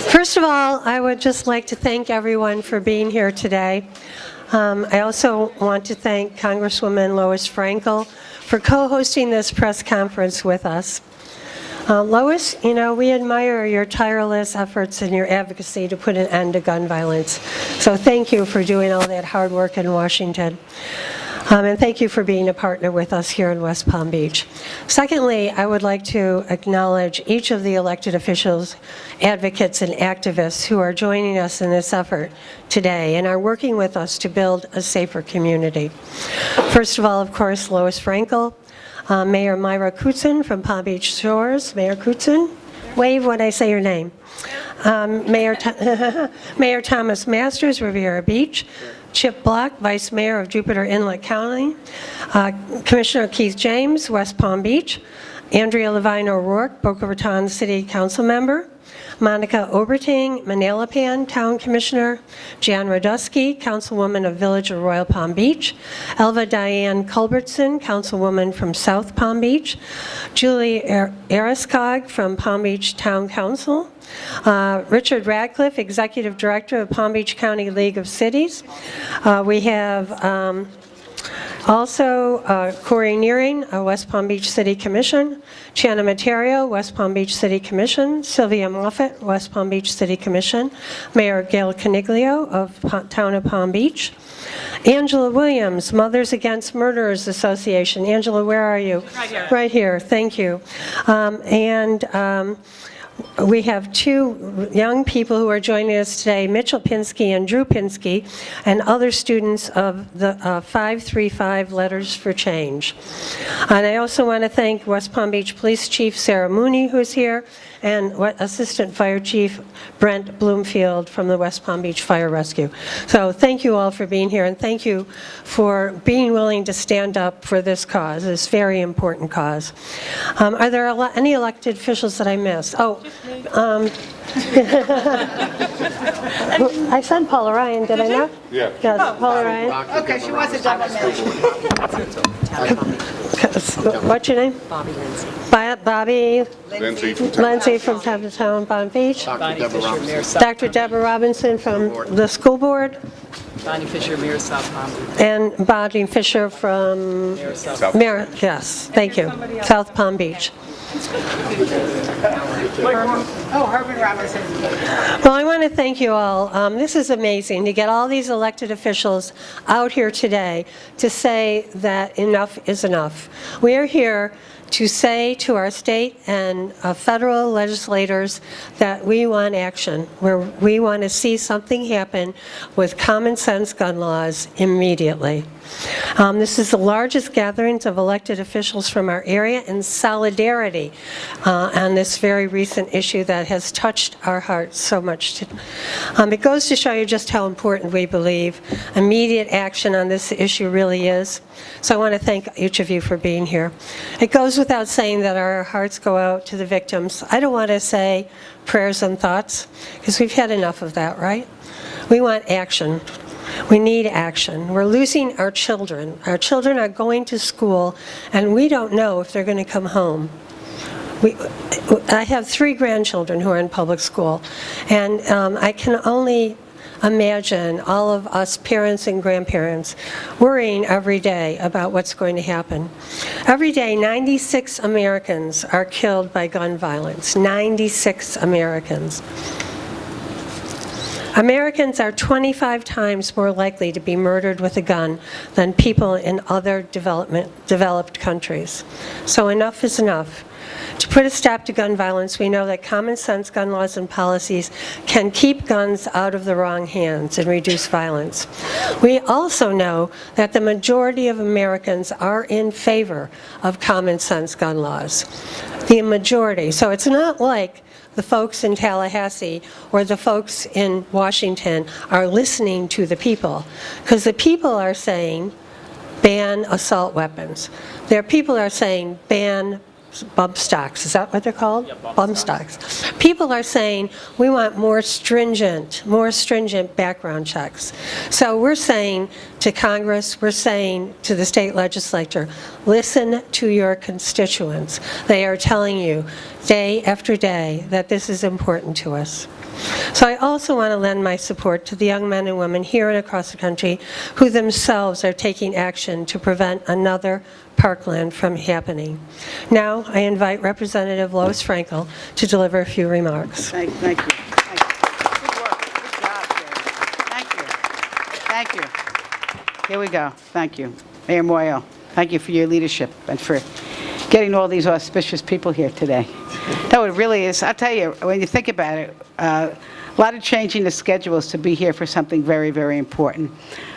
First of all, I would just like to thank everyone for being here today. I also want to thank Congresswoman Lois Frankel for co-hosting this press conference with us. Lois, you know, we admire your tireless efforts and your advocacy to put an end to gun violence. So thank you for doing all that hard work in Washington. And thank you for being a partner with us here in West Palm Beach. Secondly, I would like to acknowledge each of the elected officials, advocates, and activists who are joining us in this effort today and are working with us to build a safer community. First of all, of course, Lois Frankel, Mayor Myra Kutzen from Palm Beach Shores. Mayor Kutzen, wave when I say your name. Mayor Thomas Masters, Riviera Beach. Chip Block, Vice Mayor of Jupiter Inlet County. Commissioner Keith James, West Palm Beach. Andrea Levine O'Rourke, Boca Raton City Council Member. Monica Oberting, Manalapan Town Commissioner. Jan Radusky, Councilwoman of Village of Royal Palm Beach. Elva Diane Culbertson, Councilwoman from South Palm Beach. Julie Ariskog from Palm Beach Town Council. Richard Radcliffe, Executive Director of Palm Beach County League of Cities. We have also Corey Nearing, West Palm Beach City Commission. Chana Materio, West Palm Beach City Commission. Sylvia Moffett, West Palm Beach City Commission. Mayor Gail Caniglio of Town of Palm Beach. Angela Williams, Mothers Against Murderers Association. Angela, where are you? Right here. Right here, thank you. We have two young people who are joining us today, Mitchell Pinsky and Drew Pinsky, and other students of the 535 Letters for Change. And I also want to thank West Palm Beach Police Chief Sarah Mooney, who's here, and Assistant Fire Chief Brent Bloomfield from the West Palm Beach Fire Rescue. So thank you all for being here, and thank you for being willing to stand up for this cause, this very important cause. Are there any elected officials that I missed? Oh, I said Paula Ryan, did I not? Yeah. Yes, Paula Ryan. Okay, she wasn't done with What's your name? Bobby Lindsay. Bobby Lindsay from Town Palm Beach. Dr. Deborah Robinson from the school board. Bonnie Fisher, Mayor South Palm Beach. And Bonnie Fisher from Mayor, yes, thank you. South Palm Beach. Herman Robinson. Well, I want to thank you all. This is amazing to get all these elected officials out here today to say that enough is enough. We are here to say to our state and federal legislators that we want action, where we want to see something happen with common sense gun laws immediately. This is the largest gatherings of elected officials from our area in solidarity on this very recent issue that has touched our hearts so much. It goes to show you just how important we believe immediate action on this issue really is. So I want to thank each of you for being here. It goes without saying that our hearts go out to the victims. I don't want to say prayers and thoughts, because we've had enough of that, right? We want action. We need action. We're losing our children. Our children are going to school, and we don't know if they're going to come home. I have 3 grandchildren who are in public school, and I can only imagine all of us parents and grandparents worrying every day about what's going to happen. Every day, 96 Americans are killed by gun violence. 96 Americans. Americans are 25 times more likely to be murdered with a gun than people in other developed countries. So enough is enough. To put a stop to gun violence, we know that common sense gun laws and policies can keep guns out of the wrong hands and reduce violence. We also know that the majority of Americans are in favor of common sense gun laws. The majority. So it's not like the folks in Tallahassee or the folks in Washington are listening to the people, because the people are saying ban assault weapons. Their people are saying ban bump stocks. Is that what they're called? Yeah, bump stocks. People are saying we want more stringent background checks. So we're saying to Congress, we're saying to the state legislature, listen to your constituents. They are telling you day after day that this is important to us. So I also want to lend my support to the young men and women here and across the country who themselves are taking action to prevent another Parkland from happening. Now, I invite Representative Lois Frankel to deliver a few remarks. Thank you. Thank you. Good work. Good job, Jeri. Thank you. Thank you. Here we go. Thank you. Mayor Muoio, thank you for your leadership and for getting all these auspicious people here today. No, it really is. I'll tell you, when you think about it, a lot of changing the schedules to be here for something very, very important.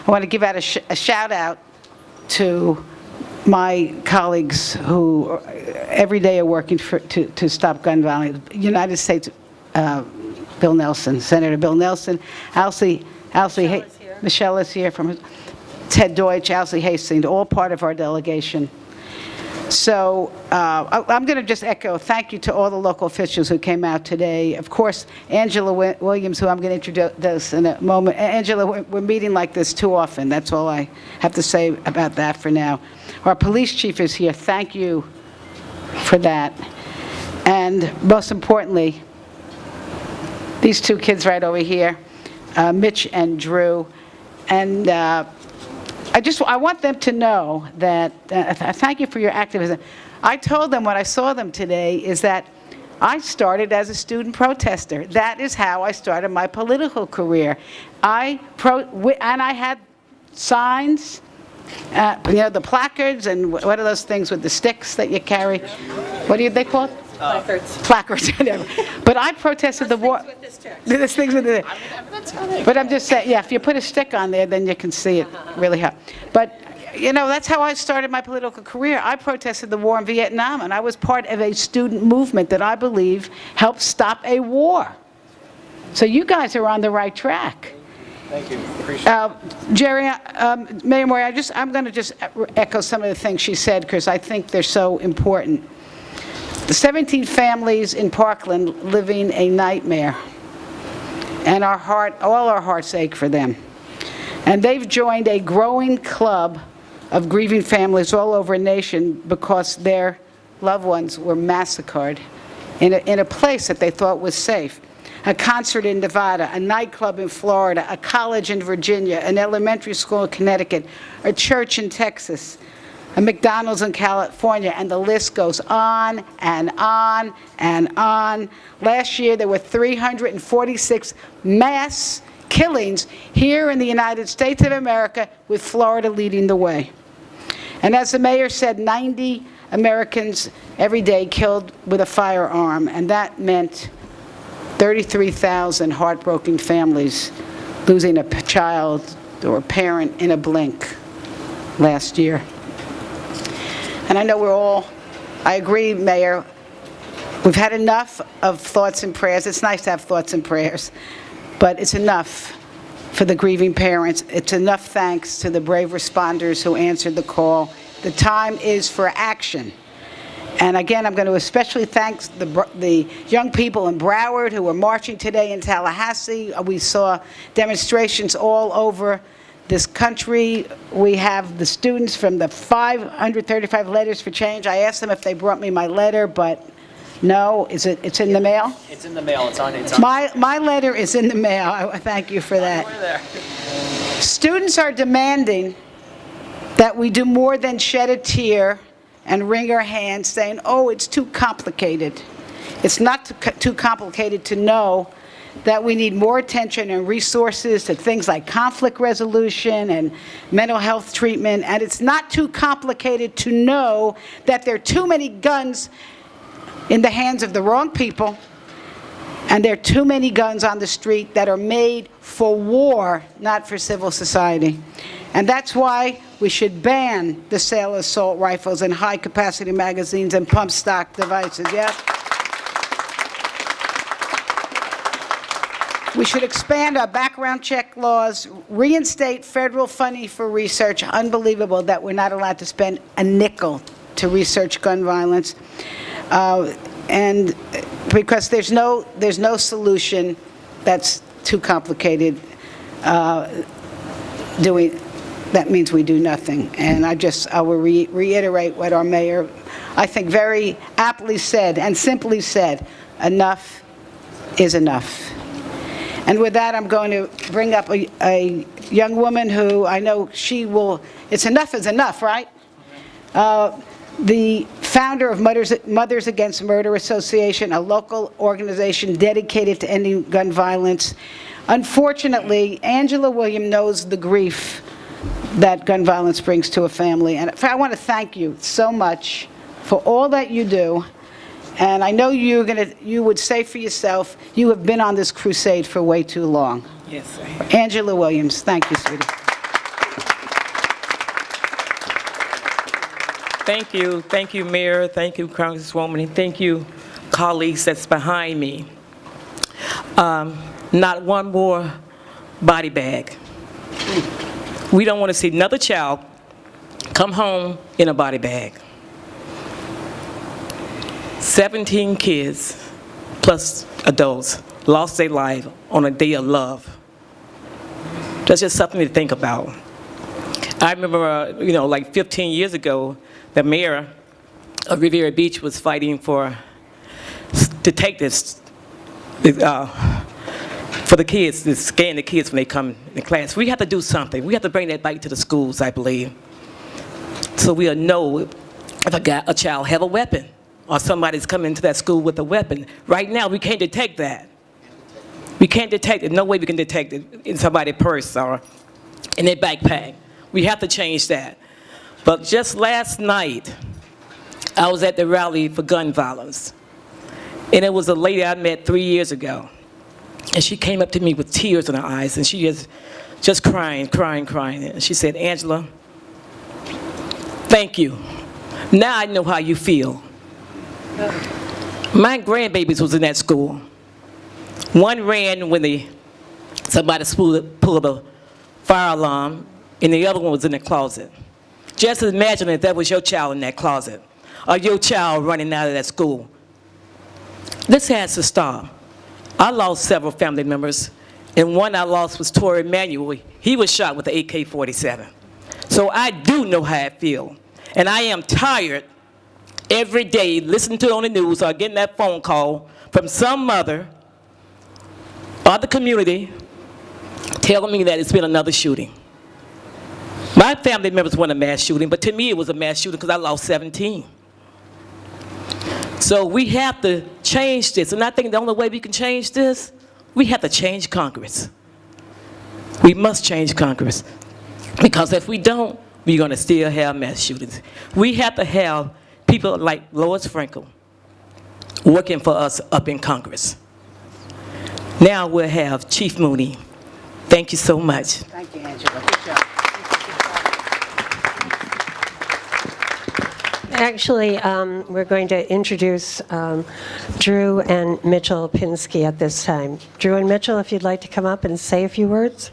I want to give out a shout out to my colleagues who every day are working to stop gun violence. United States, Bill Nelson, Senator Bill Nelson, Michelle is here from Ted Deutsch, Alcee Hastings, all part of our delegation. So I'm going to just echo thank you to all the local officials who came out today. Of course, Angela Williams, who I'm going to introduce in a moment. Angela, we're meeting like this too often. That's all I have to say about that for now. Our police chief is here. Thank you for that. And most importantly, these two kids right over here, Mitch and Drew. And I want them to know that, thank you for your activism. I told them when I saw them today is that I started as a student protester. That is how I started my political career. And I had signs, the placards, and what are those things with the sticks that you carry? What are they called? Placards. Placards, whatever. But I protested the war. There's things with the. But I'm just saying, yeah, if you put a stick on there, then you can see it really hot. But, that's how I started my political career. I protested the war in Vietnam, and I was part of a student movement that I believe helped stop a war. So you guys are on the right track. Thank you. Appreciate it. Jeri, Mayor Muoio, I'm going to just echo some of the things she said because I think they're so important. The 17 families in Parkland living a nightmare, and all our hearts ache for them. And they've joined a growing club of grieving families all over the nation because their loved ones were massacred in a place that they thought was safe. A concert in Nevada, a nightclub in Florida, a college in Virginia, an elementary school in Connecticut, a church in Texas, a McDonald's in California, and the list goes on and on and on. Last year, there were 346 mass killings here in the United States of America, with Florida leading the way. And as the mayor said, 90 Americans every day killed with a firearm, and that meant 33,000 heartbroken families losing a child or a parent in a blink last year. And I know I agree, Mayor, we've had enough of thoughts and prayers. It's nice to have thoughts and prayers, but it's enough for the grieving parents. It's enough thanks to the brave responders who answered the call. The time is for action. And again, I'm going to especially thank the young people in Broward who were marching today in Tallahassee. We saw demonstrations all over this country. We have the students from the 535 Letters for Change. I asked them if they brought me my letter, but no. It's in the mail? It's in the mail. It's on. My letter is in the mail. I thank you for that. We're there. Students are demanding that we do more than shed a tear and wring our hands saying, oh, it's too complicated. It's not too complicated to know that we need more attention and resources to things like conflict resolution and mental health treatment, and it's not too complicated to know that there are too many guns in the hands of the wrong people, and there are too many guns on the street that are made for war, not for civil society. And that's why we should ban the sale of assault rifles and high-capacity magazines and pump-stock devices, yes? We should expand our background check laws, reinstate federal funding for research. Unbelievable that we're not allowed to spend a nickel to research gun violence. And because there's no solution that's too complicated, that means we do nothing. And I will reiterate what our mayor, I think, very aptly said and simply said, enough is enough. And with that, I'm going to bring up a young woman who I know she will, it's enough is enough, right? The founder of Mothers Against Murder Association, a local organization dedicated to ending gun violence. Unfortunately, Angela Williams knows the grief that gun violence brings to a family. And I want to thank you so much for all that you do. And I know you would say for yourself, you have been on this crusade for way too long. Yes, I have. Angela Williams, thank you, sweetie. Thank you, Mayor, thank you, Congresswoman, and thank you, colleagues that's behind me. Not one more body bag. We don't want to see another child come home in a body bag. 17 kids, plus adults, lost their life on a day of love. That's just something to think about. I remember, like 15 years ago, the mayor of Riviera Beach was fighting to take this, for the kids, to scan the kids when they come in class. We have to do something. We have to bring that back to the schools, I believe. So we'll know if a child have a weapon or somebody's coming into that school with a weapon. Right now, we can't detect that. We can't detect it. No way we can detect it in somebody's purse or in their backpack. We have to change that. But just last night, I was at the rally for gun violence. And it was a lady I met 3 years ago. And she came up to me with tears in her eyes, and she is just crying. And she said, Angela, thank you. Now I know how you feel. My grandbabies was in that school. One ran when somebody pulled a fire alarm, and the other one was in the closet. Just imagine if that was your child in that closet, or your child running out of that school. This has to stop. I lost several family members, and one I lost was Torrey Emanuel. He was shot with the AK-47. So I do know how I feel, and I am tired every day listening to it on the news or getting that phone call from some mother or the community telling me that it's been another shooting. My family members want a mass shooting, but to me it was a mass shooting because I lost 17. So we have to change this, and I think the only way we can change this, we have to change Congress. We must change Congress, because if we don't, we're going to still have mass shootings. We have to have people like Lois Frankel working for us up in Congress. Now we'll have Chief Mooney. Thank you so much. Thank you, Angela. Good job. Actually, we're going to introduce Drew and Mitchell Pinsky at this time. Drew and Mitchell, if you'd like to come up and say a few words.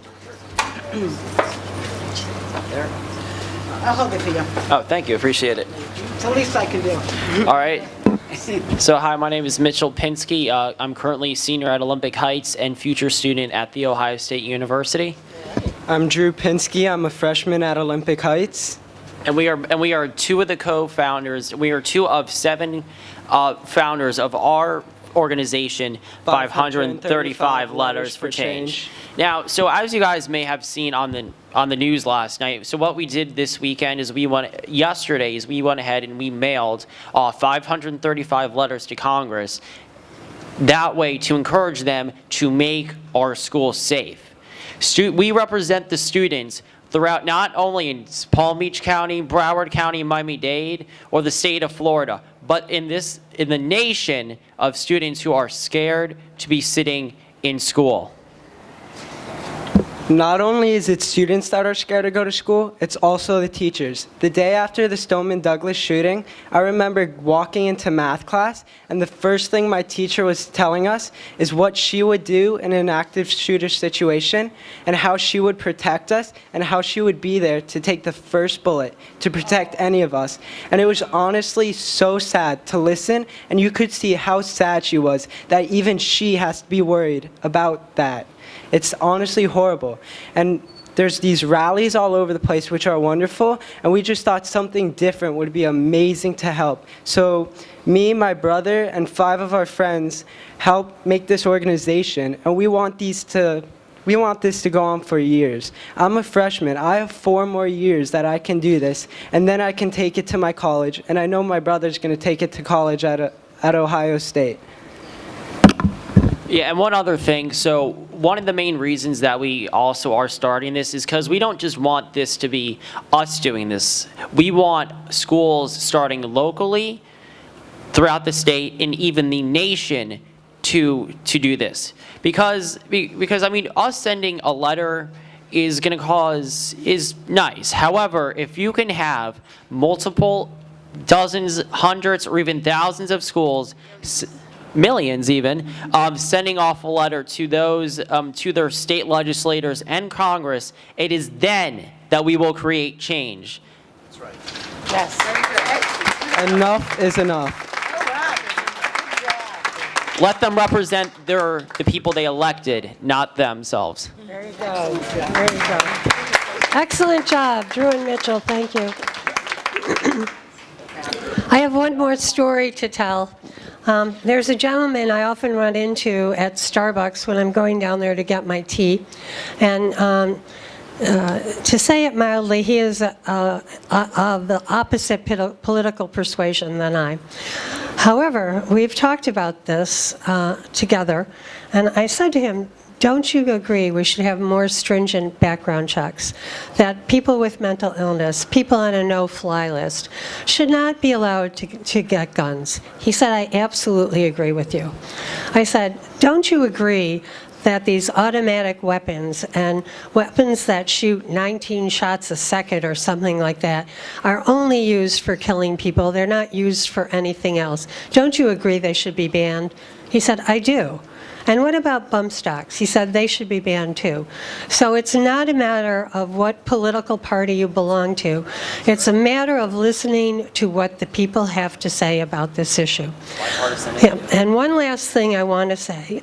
I'll hold it for you. Oh, thank you. Appreciate it. It's the least I can do. All right. So, hi, my name is Mitchell Pinsky. I'm currently senior at Olympic Heights and future student at The Ohio State University. I'm Drew Pinsky. I'm a freshman at Olympic Heights. And we are two of the co-founders. We are two of seven founders of our organization, 535 Letters for Change. Now, so as you guys may have seen on the news last night, so what we did this weekend is we went ahead and we mailed 535 letters to Congress. That way, to encourage them to make our schools safe. We represent the students throughout, not only in Palm Beach County, Broward County, Miami-Dade, or the state of Florida, but in the nation of students who are scared to be sitting in school. Not only is it students that are scared to go to school, it's also the teachers. The day after the Stoneman Douglas shooting, I remember walking into math class, and the first thing my teacher was telling us is what she would do in an active shooter situation, and how she would protect us, and how she would be there to take the first bullet to protect any of us. And it was honestly so sad to listen, and you could see how sad she was, that even she has to be worried about that. It's honestly horrible. And there's these rallies all over the place, which are wonderful, and we just thought something different would be amazing to help. So me, my brother, and 5 of our friends helped make this organization, and we want this to go on for years. I'm a freshman. I have 4 more years that I can do this, and then I can take it to my college, and I know my brother's going to take it to college at Ohio State. Yeah, and one other thing, so one of the main reasons that we also are starting this is because we don't just want this to be us doing this. We want schools starting locally, throughout the state, and even the nation to do this. Because I mean, us sending a letter is nice. However, if you can have multiple dozens, hundreds, or even thousands of schools, millions even, sending off a letter to those, to their state legislators and Congress, it is then that we will create change. That's right. Yes. Enough is enough. Let them represent the people they elected, not themselves. There you go. There you go. Excellent job, Drew and Mitchell. Thank you. I have one more story to tell. There's a gentleman I often run into at Starbucks when I'm going down there to get my tea. And to say it mildly, he is of the opposite political persuasion than I. However, we've talked about this together, and I said to him, don't you agree we should have more stringent background checks? That people with mental illness, people on a no-fly list, should not be allowed to get guns. He said, I absolutely agree with you. I said, don't you agree that these automatic weapons and weapons that shoot 19 shots a second or something like that are only used for killing people? They're not used for anything else. Don't you agree they should be banned? He said, I do. And what about bump stocks? He said they should be banned too. So it's not a matter of what political party you belong to. It's a matter of listening to what the people have to say about this issue. Yeah. And one last thing I want to say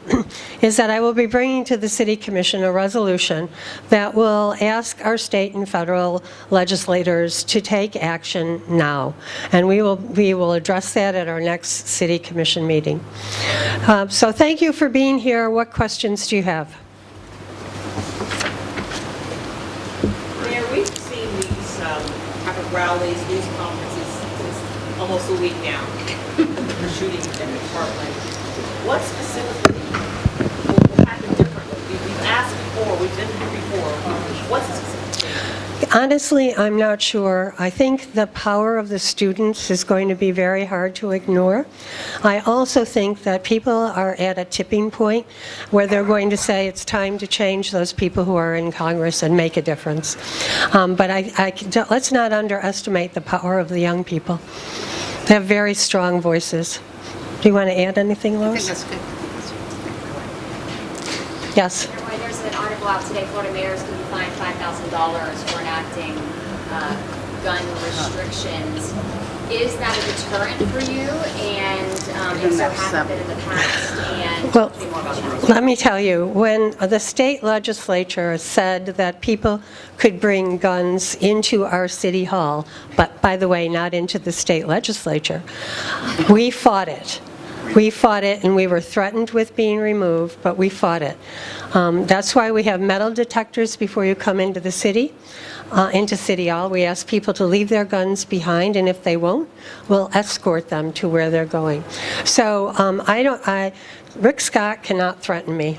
is that I will be bringing to the City Commission a resolution that will ask our state and federal legislators to take action now. And we will address that at our next City Commission meeting. So thank you for being here. What questions do you have? Mayor, we've seen these type of rallies, news conferences since almost a week now. The shooting in Parkland. What specifically will happen differently? We've asked before, we've been here before. What's the specific change? Honestly, I'm not sure. I think the power of the students is going to be very hard to ignore. I also think that people are at a tipping point where they're going to say it's time to change those people who are in Congress and make a difference. But let's not underestimate the power of the young people. They have very strong voices. Do you want to add anything, Lois? I think that's good. Yes. There's an article out today, Florida mayors can be fined $5,000 for enacting gun restrictions. Is that a deterrent for you? And if so, have been in the past? And Well, tell me more about that. let me tell you, when the state legislature said that people could bring guns into our city hall, but by the way, not into the state legislature, we fought it. We fought it, and we were threatened with being removed, but we fought it. That's why we have metal detectors before you come into the city, into City Hall. We ask people to leave their guns behind, and if they won't, we'll escort them to where they're going. So Rick Scott cannot threaten me.